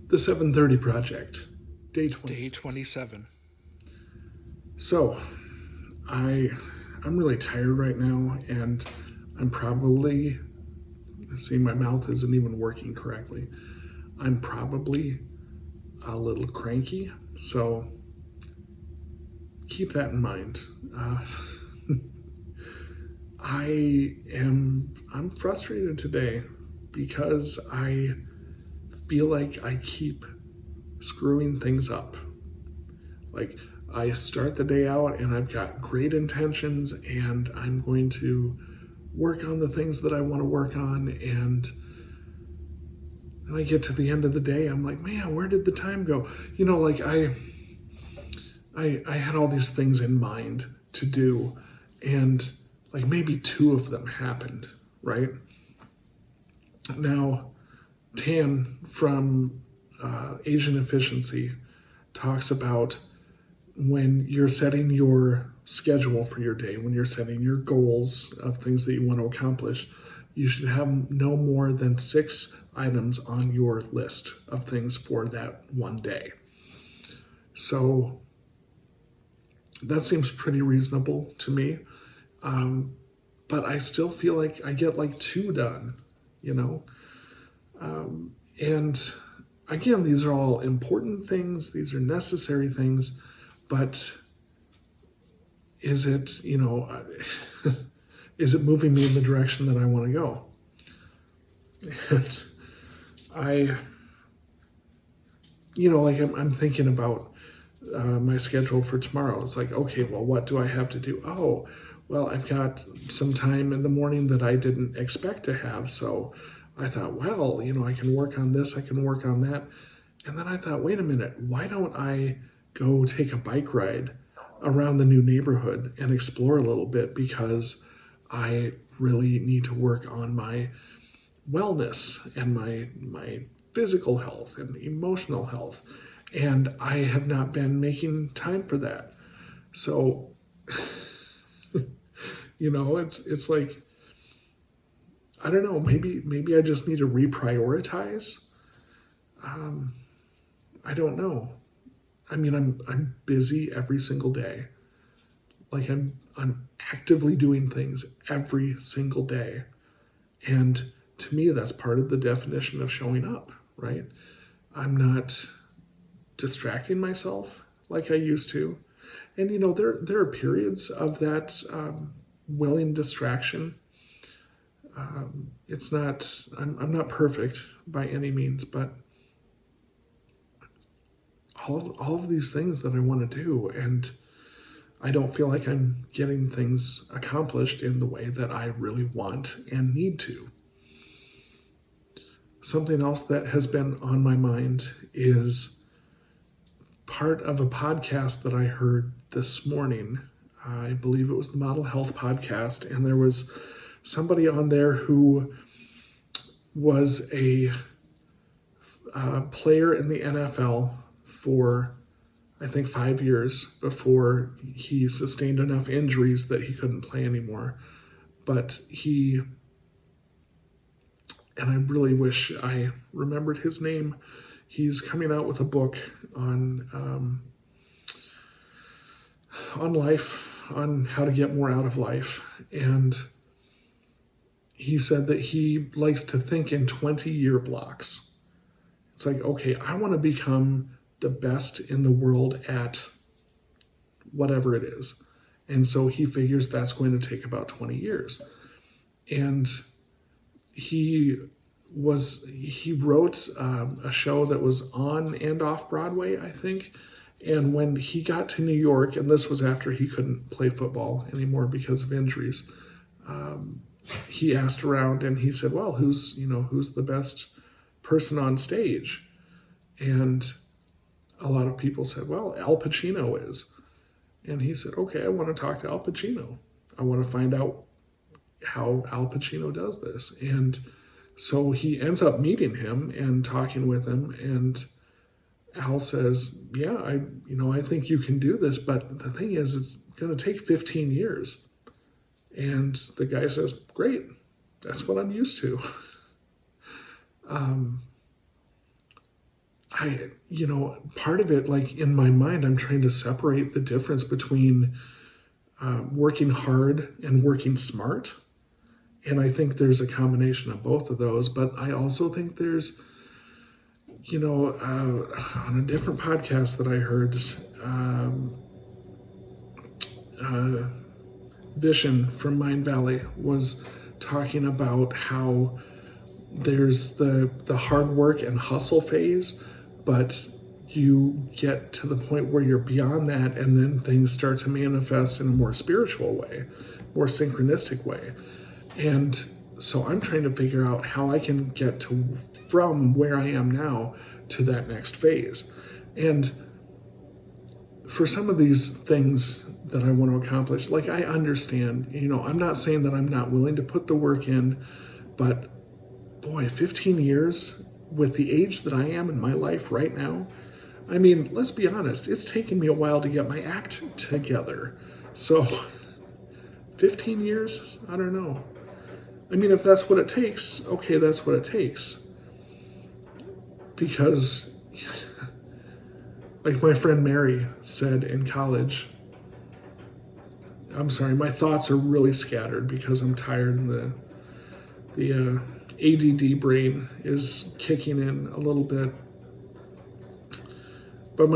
The 7:30 Project, day Day 26. 27. So, I I'm really tired right now, and I'm probably see my mouth isn't even working correctly. I'm probably a little cranky, so keep that in mind. Uh, I'm frustrated today because I feel like I keep screwing things up. Like, I start the day out and I've got great intentions and I'm going to work on the things that I want to work on. And then I get to the end of the day, I'm like, man, where did the time go? Like I had all these things in mind to do, and like maybe two of them happened, right? Now, Tan from Asian Efficiency talks about when you're setting your schedule for your day, when you're setting your goals of things that you want to accomplish, you should have no more than 6 items on your list of things for that one day. So that seems pretty reasonable to me. Um, but I still feel like I get like two done, you know? And again, these are all important things, these are necessary things, but is it, is it moving me in the direction that I want to go? And I, like I'm thinking about my schedule for tomorrow. It's like, okay, well, what do I have to do? Oh, well, I've got some time in the morning that I didn't expect to have. So I thought, well, I can work on this, I can work on that. And then I thought, wait a minute, why don't I go take a bike ride around the new neighborhood and explore a little bit, because I really need to work on my wellness and my physical health and emotional health, and I have not been making time for that. So it's like, I don't know, maybe I just need to reprioritize. um, I don't know. I mean, I'm busy every single day. Like, I'm actively doing things every single day, and to me that's part of the definition of showing up, right? I'm not distracting myself like I used to. And there are periods of that willing distraction. It's not I'm not perfect by any means, but all of these things that I want to do, and I don't feel like I'm getting things accomplished in the way that I really want and need to. Something else that has been on my mind is part of a podcast that I heard this morning. I believe it was the Model Health podcast, and there was somebody on there who was a player in the NFL for, I think, 5 years before he sustained enough injuries that he couldn't play anymore. But and I really wish I remembered his name. He's coming out with a book on life, on how to get more out of life. And he said that he likes to think in 20-year blocks. It's like, okay, I want to become the best in the world at whatever it is. And so he figures that's going to take about 20 years. And he he wrote a show that was on and off Broadway, I think. And when he got to New York, and this was after he couldn't play football anymore because of injuries, he asked around and he said, well, who's the best person on stage? And a lot of people said, well, Al Pacino is. And he said, okay, I want to talk to Al Pacino. I want to find out how Al Pacino does this. And so he ends up meeting him and talking with him. And Al says, yeah, I think you can do this. But the thing is, it's going to take 15 years. And the guy says, great, that's what I'm used to. part of it, like in my mind, I'm trying to separate the difference between working hard and working smart. And I think there's a combination of both of those. But I also think there's, on a different podcast that I heard, Vishen from Mind Valley was talking about how there's the hard work and hustle phase, but you get to the point where you're beyond that, and then things start to manifest in a more spiritual way, more synchronistic way. And so I'm trying to figure out how I can get from where I am now to that next phase. And for some of these things that I want to accomplish, like I understand, I'm not saying that I'm not willing to put the work in, but boy, 15 years with the age that I am in my life right now, I mean, let's be honest, it's taken me a while to get my act together. So 15 years, I don't know. I mean, if that's what it takes, okay, that's what it takes. Because, like my friend Mary said in college, I'm sorry, my thoughts are really scattered because I'm tired and the ADD brain is kicking in a little bit. But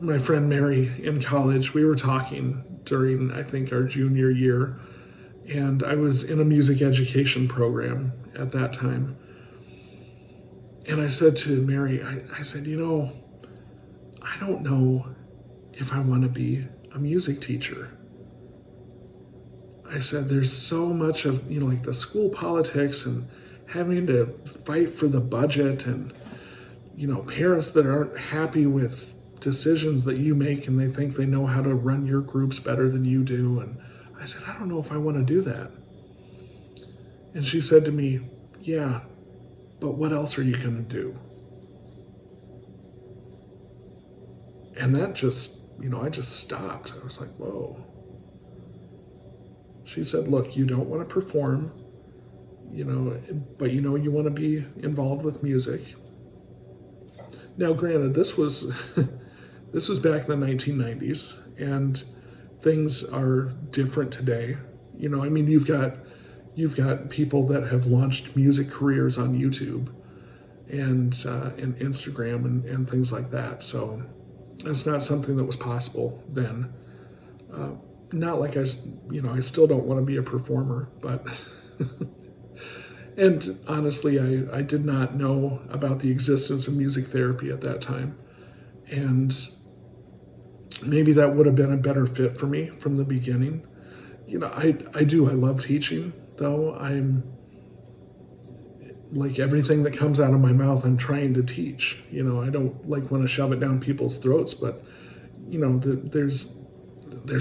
my friend Mary in college, we were talking during, I think, our junior year, and I was in a music education program at that time. And I said to Mary, I said, I don't know if I want to be a music teacher. I said, there's so much of, like the school politics and having to fight for the budget and, parents that aren't happy with decisions that you make and they think they know how to run your groups better than you do. And I said, I don't know if I want to do that. And she said to me, yeah, but what else are you going to do? And that just, I just stopped. I was like, whoa. She said, look, you don't want to perform, but you want to be involved with music. Now, granted, this was back in the 1990s, and things are different today. You've got people that have launched music careers on YouTube and Instagram and things like that. So it's not something that was possible then. Not like I still don't want to be a performer, but and honestly, I did not know about the existence of music therapy at that time. And maybe that would have been a better fit for me from the beginning. I love teaching, though. I'm like everything that comes out of my mouth, I'm trying to teach. I don't like want to shove it down people's throats, but there's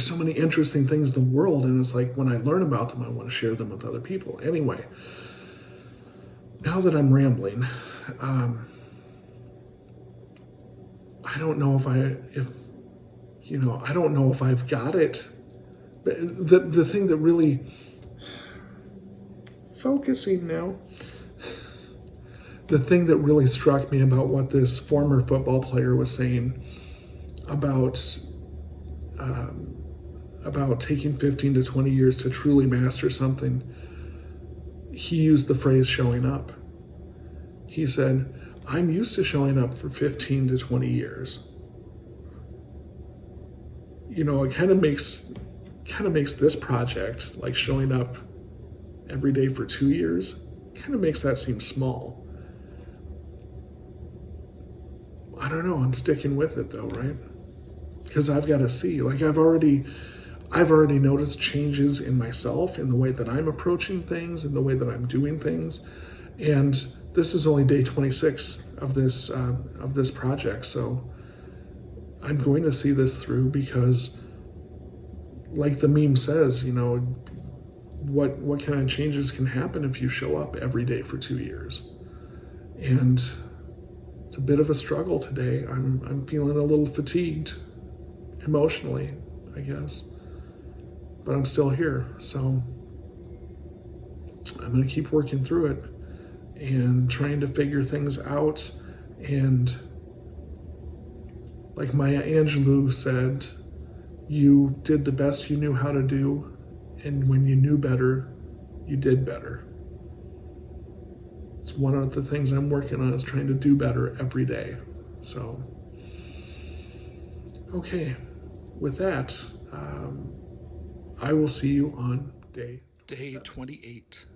so many interesting things in the world, and it's like when I learn about them, I want to share them with other people. Anyway, now that I'm rambling, I don't know if I don't know if I've got it. But the thing that really focusing now, the thing that really struck me about what this former football player was saying about taking 15 to 20 years to truly master something, he used the phrase showing up. He said, I'm used to showing up for 15 to 20 years. It kind of makes this project, like showing up every day for 2 years, kind of makes that seem small. I don't know, I'm sticking with it though, right? Because I've got to see, like I've already noticed changes in myself, in the way that I'm approaching things, in the way that I'm doing things. And this is only day 26 of this project. So I'm going to see this through because, like the meme says, what kind of changes can happen if you show up every day for 2 years? And it's a bit of a struggle today. I'm feeling a little fatigued emotionally, I guess. But I'm still here, so I'm going to keep working through it and trying to figure things out and Like Maya Angelou said, you did the best you knew how to do, and when you knew better, you did better. It's one of the things I'm working on, is trying to do better every day. So, okay, with that, I will see you on day 28.